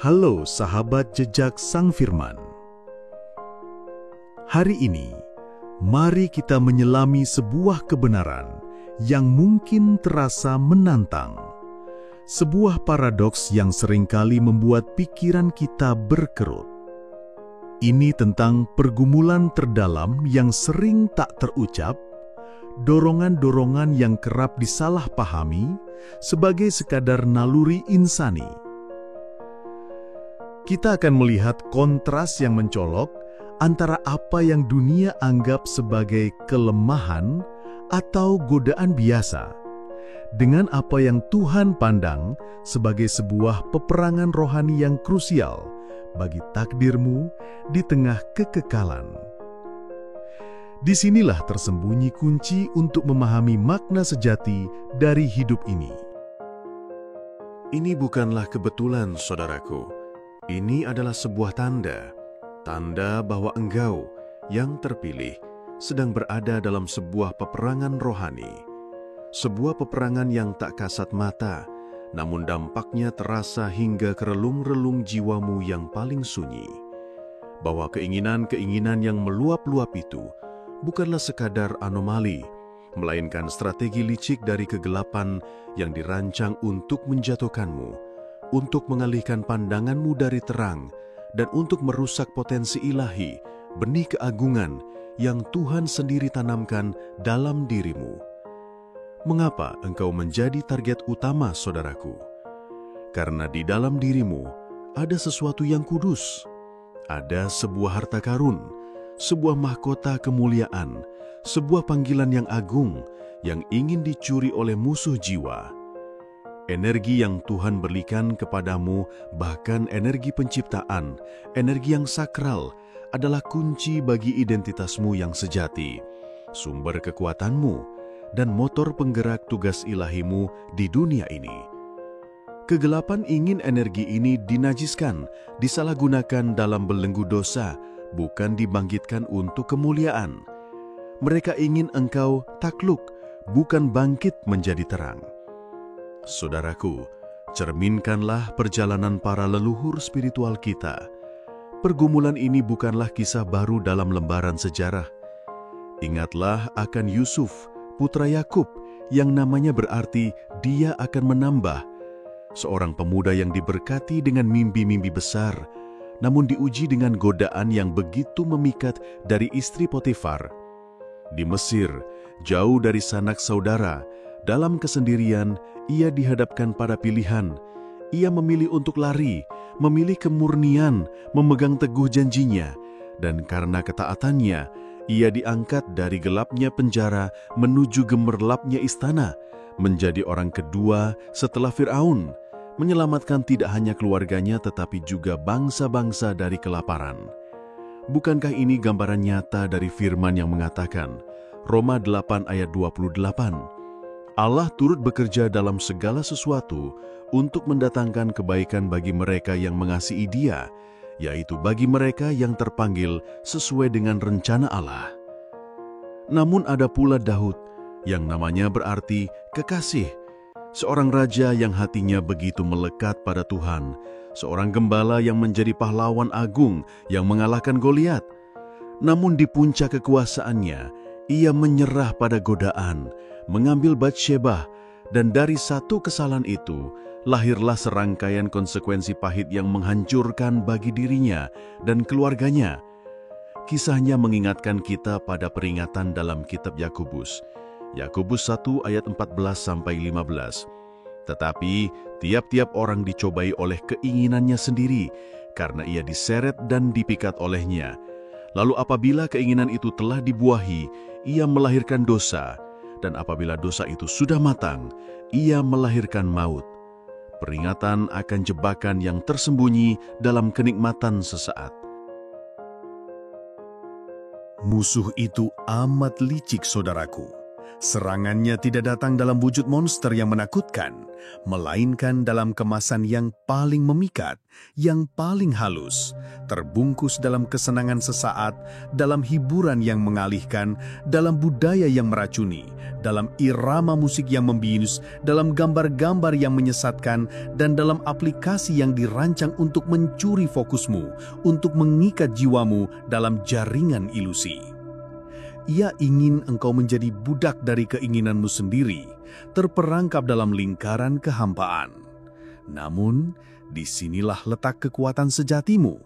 Halo sahabat jejak Sang Firman. Hari ini, mari kita menyelami sebuah kebenaran yang mungkin terasa menantang. Sebuah paradoks yang seringkali membuat pikiran kita berkerut. Ini tentang pergumulan terdalam yang sering tak terucap, dorongan-dorongan yang kerap disalahpahami sebagai sekadar naluri insani. Kita akan melihat kontras yang mencolok antara apa yang dunia anggap sebagai kelemahan atau godaan biasa, dengan apa yang Tuhan pandang sebagai sebuah peperangan rohani yang krusial bagi takdirmu di tengah kekekalan. Disinilah tersembunyi kunci untuk memahami makna sejati dari hidup ini. Ini bukanlah kebetulan, saudaraku. Ini adalah sebuah tanda bahwa engkau yang terpilih sedang berada dalam sebuah peperangan rohani. Sebuah peperangan yang tak kasat mata, namun dampaknya terasa hingga ke relung-relung jiwamu yang paling sunyi. Bahwa keinginan-keinginan yang meluap-luap itu bukanlah sekadar anomali, melainkan strategi licik dari kegelapan yang dirancang untuk menjatuhkanmu, untuk mengalihkan pandanganmu dari terang, dan untuk merusak potensi ilahi, benih keagungan yang Tuhan sendiri tanamkan dalam dirimu. Mengapa engkau menjadi target utama, saudaraku? Karena di dalam dirimu ada sesuatu yang kudus, ada sebuah harta karun, sebuah mahkota kemuliaan, sebuah panggilan yang agung yang ingin dicuri oleh musuh jiwa. Energi yang Tuhan berikan kepadamu, bahkan energi penciptaan, energi yang sakral, adalah kunci bagi identitasmu yang sejati, sumber kekuatanmu, dan motor penggerak tugas ilahimu di dunia ini. Kegelapan ingin energi ini dinajiskan, disalahgunakan dalam belenggu dosa, bukan dibangkitkan untuk kemuliaan. Mereka ingin engkau takluk, bukan bangkit menjadi terang. Saudaraku, cerminkanlah perjalanan para leluhur spiritual kita. Pergumulan ini bukanlah kisah baru dalam lembaran sejarah. Ingatlah akan Yusuf, putra Yakub, yang namanya berarti dia akan menambah. Seorang pemuda yang diberkati dengan mimpi-mimpi besar, namun diuji dengan godaan yang begitu memikat dari istri Potifar. Di Mesir, jauh dari sanak saudara, dalam kesendirian, ia dihadapkan pada pilihan. Ia memilih untuk lari, memilih kemurnian, memegang teguh janjinya. Dan karena ketaatannya, ia diangkat dari gelapnya penjara menuju gemerlapnya istana, menjadi orang kedua setelah Firaun, menyelamatkan tidak hanya keluarganya tetapi juga bangsa-bangsa dari kelaparan. Bukankah ini gambaran nyata dari firman yang mengatakan, Roma 8 ayat 28, Allah turut bekerja dalam segala sesuatu untuk mendatangkan kebaikan bagi mereka yang mengasihi Dia, yaitu bagi mereka yang terpanggil sesuai dengan rencana Allah. Namun ada pula Daud, yang namanya berarti kekasih, seorang raja yang hatinya begitu melekat pada Tuhan, seorang gembala yang menjadi pahlawan agung yang mengalahkan Goliat. Namun di puncak kekuasaannya, ia menyerah pada godaan, mengambil Batsyebah, dan dari satu kesalahan itu, lahirlah serangkaian konsekuensi pahit yang menghancurkan bagi dirinya dan keluarganya. Kisahnya mengingatkan kita pada peringatan dalam kitab Yakobus. Yakobus 1 ayat 14-15. Tetapi tiap-tiap orang dicobai oleh keinginannya sendiri, karena ia diseret dan dipikat olehnya. Lalu apabila keinginan itu telah dibuahi, ia melahirkan dosa. Dan apabila dosa itu sudah matang, ia melahirkan maut. Peringatan akan jebakan yang tersembunyi dalam kenikmatan sesaat. Musuh itu amat licik, saudaraku. Serangannya tidak datang dalam wujud monster yang menakutkan, melainkan dalam kemasan yang paling memikat, yang paling halus, terbungkus dalam kesenangan sesaat, dalam hiburan yang mengalihkan, dalam budaya yang meracuni, dalam irama musik yang membius, dalam gambar-gambar yang menyesatkan, dan dalam aplikasi yang dirancang untuk mencuri fokusmu, untuk mengikat jiwamu dalam jaringan ilusi. Ia ingin engkau menjadi budak dari keinginanmu sendiri, terperangkap dalam lingkaran kehampaan. Namun, disinilah letak kekuatan sejatimu.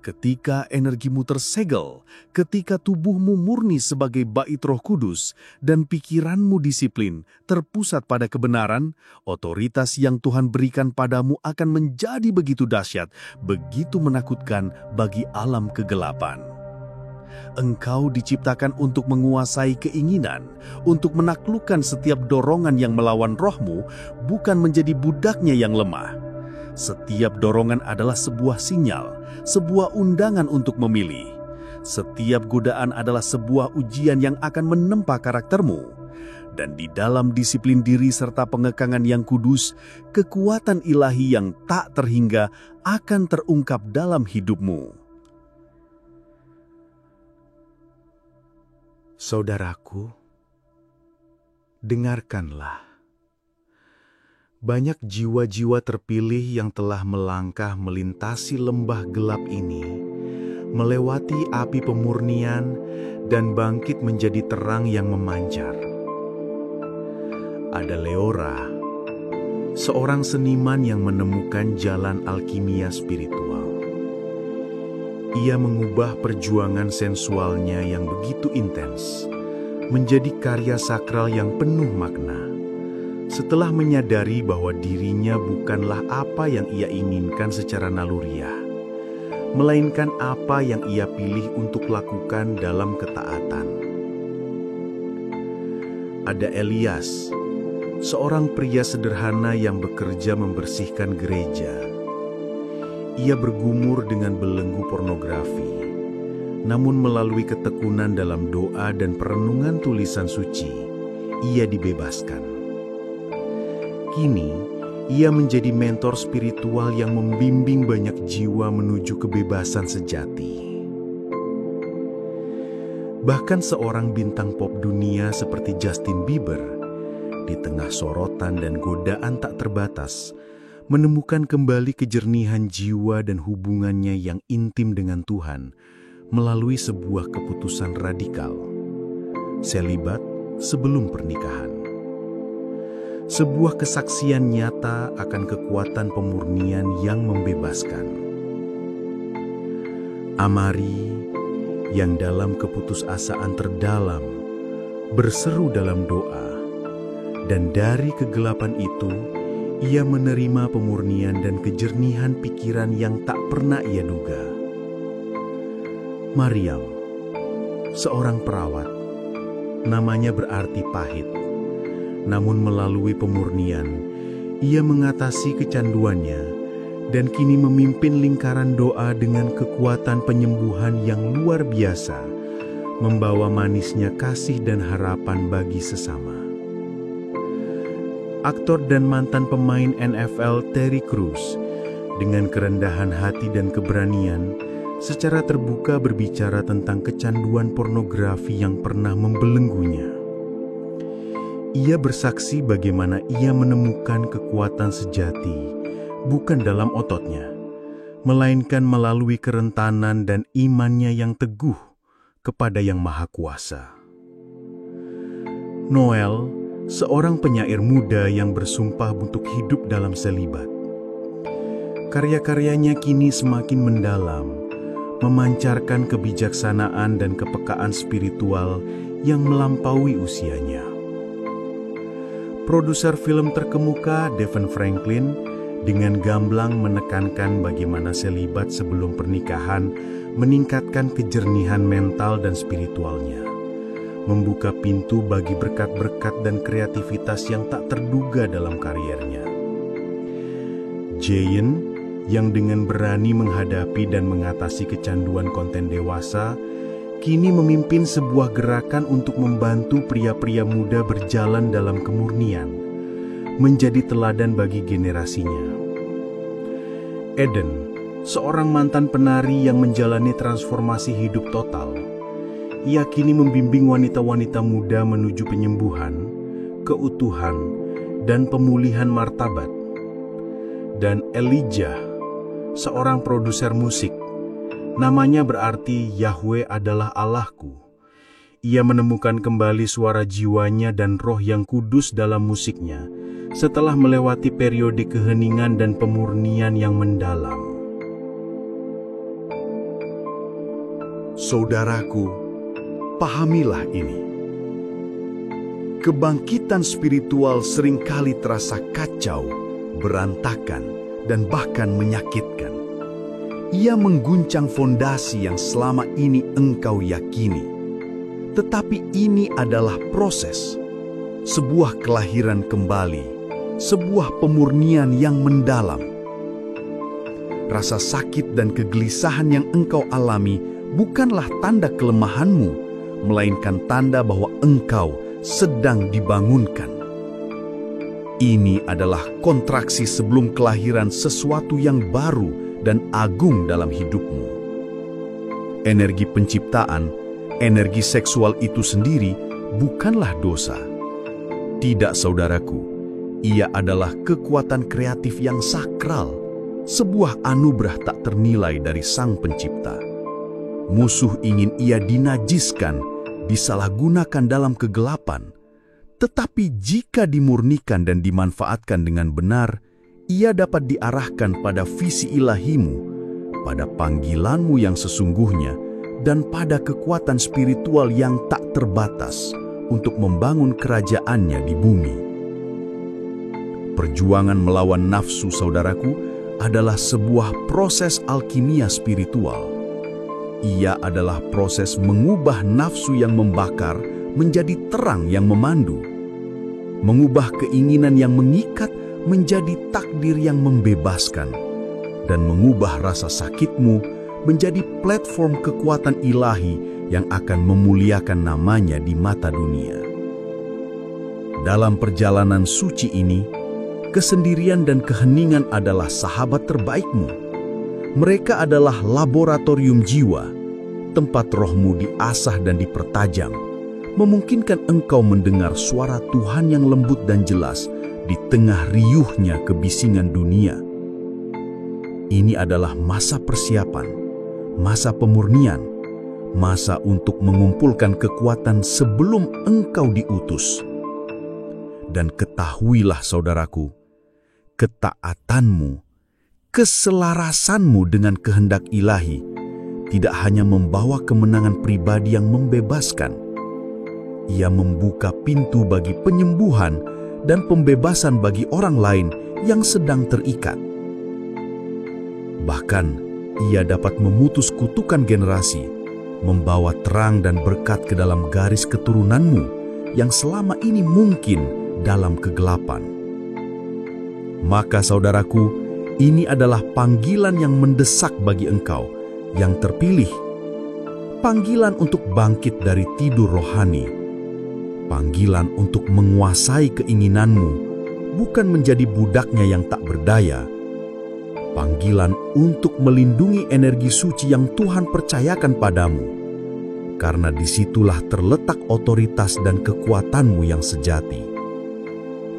Ketika energimu tersegel, ketika tubuhmu murni sebagai bait Roh Kudus, dan pikiranmu disiplin, terpusat pada kebenaran, otoritas yang Tuhan berikan padamu akan menjadi begitu dahsyat, begitu menakutkan bagi alam kegelapan. Engkau diciptakan untuk menguasai keinginan, untuk menaklukkan setiap dorongan yang melawan rohmu, bukan menjadi budaknya yang lemah. Setiap dorongan adalah sebuah sinyal, sebuah undangan untuk memilih. Setiap godaan adalah sebuah ujian yang akan menempa karaktermu. Dan di dalam disiplin diri serta pengekangan yang kudus, kekuatan ilahi yang tak terhingga akan terungkap dalam hidupmu. Saudaraku, dengarkanlah. Banyak jiwa-jiwa terpilih yang telah melangkah melintasi lembah gelap ini, melewati api pemurnian dan bangkit menjadi terang yang memancar. Ada Leora, seorang seniman yang menemukan jalan alkimia spiritual. Ia mengubah perjuangan sensualnya yang begitu intens menjadi karya sakral yang penuh makna. Setelah menyadari bahwa dirinya bukanlah apa yang ia inginkan secara naluriah, melainkan apa yang ia pilih untuk lakukan dalam ketaatan. Ada Elias, seorang pria sederhana yang bekerja membersihkan gereja. Ia bergumur dengan belenggu pornografi, namun melalui ketekunan dalam doa dan perenungan tulisan suci, ia dibebaskan. Kini, ia menjadi mentor spiritual yang membimbing banyak jiwa menuju kebebasan sejati. Bahkan seorang bintang pop dunia seperti Justin Bieber, di tengah sorotan dan godaan tak terbatas, menemukan kembali kejernihan jiwa dan hubungannya yang intim dengan Tuhan melalui sebuah keputusan radikal. Selibat sebelum pernikahan. Sebuah kesaksian nyata akan kekuatan pemurnian yang membebaskan. Amari yang dalam keputusasaan terdalam berseru dalam doa, dan dari kegelapan itu ia menerima pemurnian dan kejernihan pikiran yang tak pernah ia duga. Maryam, seorang perawat, namanya berarti pahit. Namun melalui pemurnian, ia mengatasi kecanduannya dan kini memimpin lingkaran doa dengan kekuatan penyembuhan yang luar biasa, membawa manisnya kasih dan harapan bagi sesama. Aktor dan mantan pemain NFL Terry Crews dengan kerendahan hati dan keberanian secara terbuka berbicara tentang kecanduan pornografi yang pernah membelenggunya. Ia bersaksi bagaimana ia menemukan kekuatan sejati bukan dalam ototnya, melainkan melalui kerentanan dan imannya yang teguh kepada Yang Maha Kuasa. Noel, seorang penyair muda yang bersumpah untuk hidup dalam selibat. Karya-karyanya kini semakin mendalam, memancarkan kebijaksanaan dan kepekaan spiritual yang melampaui usianya. Produser film terkemuka Devon Franklin dengan gamblang menekankan bagaimana selibat sebelum pernikahan meningkatkan kejernihan mental dan spiritualnya, membuka pintu bagi berkat-berkat dan kreativitas yang tak terduga dalam kariernya. Jayen, yang dengan berani menghadapi dan mengatasi kecanduan konten dewasa, kini memimpin sebuah gerakan untuk membantu pria-pria muda berjalan dalam kemurnian, menjadi teladan bagi generasinya. Eden, seorang mantan penari yang menjalani transformasi hidup total, ia kini membimbing wanita-wanita muda menuju penyembuhan, keutuhan, dan pemulihan martabat. Dan Elijah, seorang produser musik, namanya berarti Yahweh adalah Allahku. Ia menemukan kembali suara jiwanya dan roh yang kudus dalam musiknya setelah melewati periode keheningan dan pemurnian yang mendalam. Saudaraku, pahamilah ini. Kebangkitan spiritual seringkali terasa kacau, berantakan, dan bahkan menyakitkan. Ia mengguncang fondasi yang selama ini engkau yakini. Tetapi ini adalah proses, sebuah kelahiran kembali, sebuah pemurnian yang mendalam. Rasa sakit dan kegelisahan yang engkau alami bukanlah tanda kelemahanmu, melainkan tanda bahwa engkau sedang dibangunkan. Ini adalah kontraksi sebelum kelahiran sesuatu yang baru dan agung dalam hidupmu. Energi penciptaan, energi seksual itu sendiri bukanlah dosa. Tidak, saudaraku, ia adalah kekuatan kreatif yang sakral, sebuah anugerah tak ternilai dari Sang Pencipta. Musuh ingin ia dinajiskan, disalahgunakan dalam kegelapan. Tetapi jika dimurnikan dan dimanfaatkan dengan benar, ia dapat diarahkan pada visi ilahimu, pada panggilanmu yang sesungguhnya, dan pada kekuatan spiritual yang tak terbatas untuk membangun kerajaannya di bumi. Perjuangan melawan nafsu, saudaraku, adalah sebuah proses alkimia spiritual. Ia adalah proses mengubah nafsu yang membakar menjadi terang yang memandu, mengubah keinginan yang mengikat menjadi takdir yang membebaskan, dan mengubah rasa sakitmu menjadi platform kekuatan ilahi yang akan memuliakan namanya di mata dunia. Dalam perjalanan suci ini, kesendirian dan keheningan adalah sahabat terbaikmu. Mereka adalah laboratorium jiwa, tempat rohmu diasah dan dipertajam, memungkinkan engkau mendengar suara Tuhan yang lembut dan jelas di tengah riuhnya kebisingan dunia. Ini adalah masa persiapan, masa pemurnian, masa untuk mengumpulkan kekuatan sebelum engkau diutus. Dan ketahuilah, saudaraku, ketaatanmu, keselarasanmu dengan kehendak ilahi tidak hanya membawa kemenangan pribadi yang membebaskan. Ia membuka pintu bagi penyembuhan dan pembebasan bagi orang lain yang sedang terikat. Bahkan, ia dapat memutus kutukan generasi, membawa terang dan berkat ke dalam garis keturunanmu yang selama ini mungkin dalam kegelapan. Maka, saudaraku, ini adalah panggilan yang mendesak bagi engkau yang terpilih. Panggilan untuk bangkit dari tidur rohani. Panggilan untuk menguasai keinginanmu, bukan menjadi budaknya yang tak berdaya. Panggilan untuk melindungi energi suci yang Tuhan percayakan padamu. Karena disitulah terletak otoritas dan kekuatanmu yang sejati.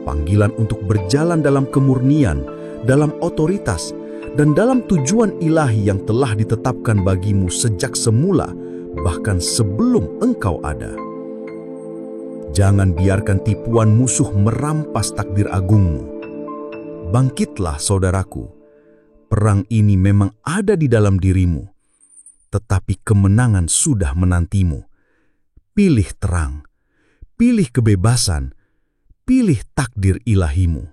Panggilan untuk berjalan dalam kemurnian, dalam otoritas, dan dalam tujuan ilahi yang telah ditetapkan bagimu sejak semula, bahkan sebelum engkau ada. Jangan biarkan tipuan musuh merampas takdir agungmu. Bangkitlah, saudaraku. Perang ini memang ada di dalam dirimu, tetapi kemenangan sudah menantimu. Pilih terang, pilih kebebasan, pilih takdir ilahimu.